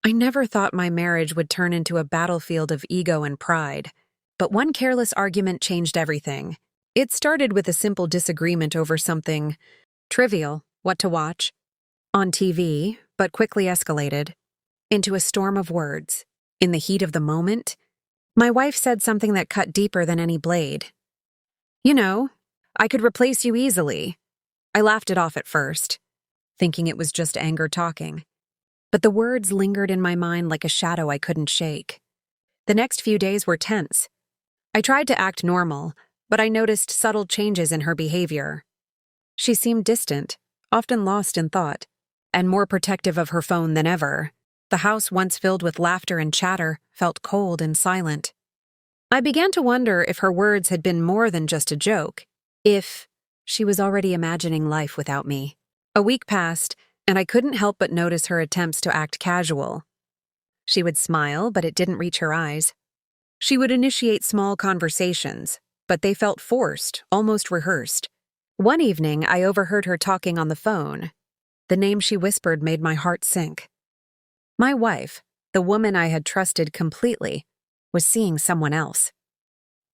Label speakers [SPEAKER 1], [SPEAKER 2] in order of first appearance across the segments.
[SPEAKER 1] I never thought my marriage would turn into a battlefield of ego and pride. But one careless argument changed everything. It started with a simple disagreement over something trivial, what to watch, on TV, but quickly escalated into a storm of words. In the heat of the moment, my wife said something that cut deeper than any blade. "You know, I could replace you easily." I laughed it off at first, thinking it was just anger talking. But the words lingered in my mind like a shadow I couldn't shake. The next few days were tense. I tried to act normal, but I noticed subtle changes in her behavior. She seemed distant, often lost in thought, and more protective of her phone than ever. The house, once filled with laughter and chatter, felt cold and silent. I began to wonder if her words had been more than just a joke, if she was already imagining life without me. A week passed, and I couldn't help but notice her attempts to act casual. She would smile, but it didn't reach her eyes. She would initiate small conversations, but they felt forced, almost rehearsed. One evening, I overheard her talking on the phone. The name she whispered made my heart sink. My wife, the woman I had trusted completely, was seeing someone else.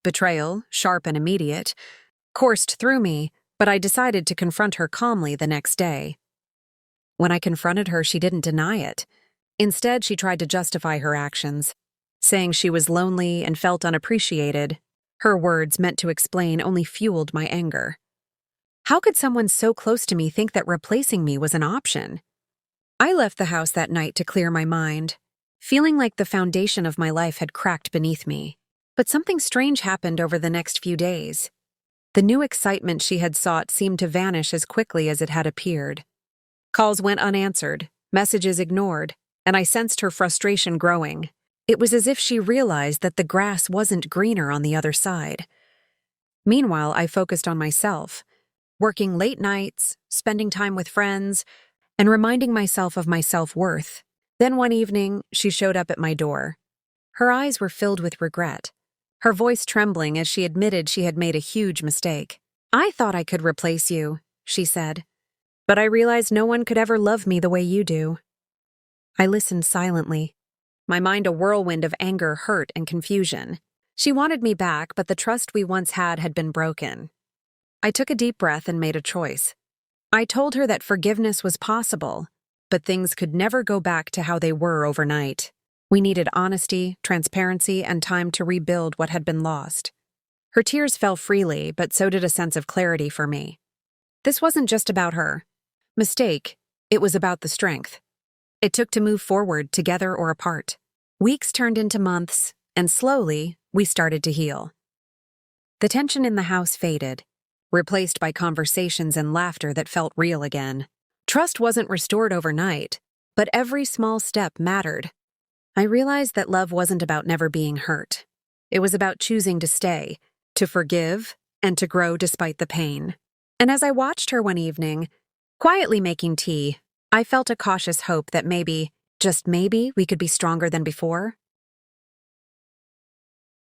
[SPEAKER 1] Betrayal, sharp and immediate, coursed through me, but I decided to confront her calmly the next day. When I confronted her, she didn't deny it. Instead, she tried to justify her actions, saying she was lonely and felt unappreciated. Her words, meant to explain, only fueled my anger. How could someone so close to me think that replacing me was an option? I left the house that night to clear my mind, feeling like the foundation of my life had cracked beneath me. But something strange happened over the next few days. The new excitement she had sought seemed to vanish as quickly as it had appeared. Calls went unanswered, messages ignored, and I sensed her frustration growing. It was as if she realized that the grass wasn't greener on the other side. Meanwhile, I focused on myself, working late nights, spending time with friends, and reminding myself of my self-worth. Then one evening, she showed up at my door. Her eyes were filled with regret, her voice trembling as she admitted she had made a huge mistake. "I thought I could replace you," she said, "but I realized no one could ever love me the way you do." I listened silently, my mind a whirlwind of anger, hurt, and confusion. She wanted me back, but the trust we once had been broken. I took a deep breath and made a choice. I told her that forgiveness was possible, but things could never go back to how they were overnight. We needed honesty, transparency, and time to rebuild what had been lost. Her tears fell freely, but so did a sense of clarity for me. This wasn't just about her mistake, it was about the strength it took to move forward, together or apart. Weeks turned into months, and slowly, we started to heal. The tension in the house faded, replaced by conversations and laughter that felt real again. Trust wasn't restored overnight, but every small step mattered. I realized that love wasn't about never being hurt. It was about choosing to stay, to forgive, and to grow despite the pain. And as I watched her one evening, quietly making tea, I felt a cautious hope that maybe, just maybe, we could be stronger than before.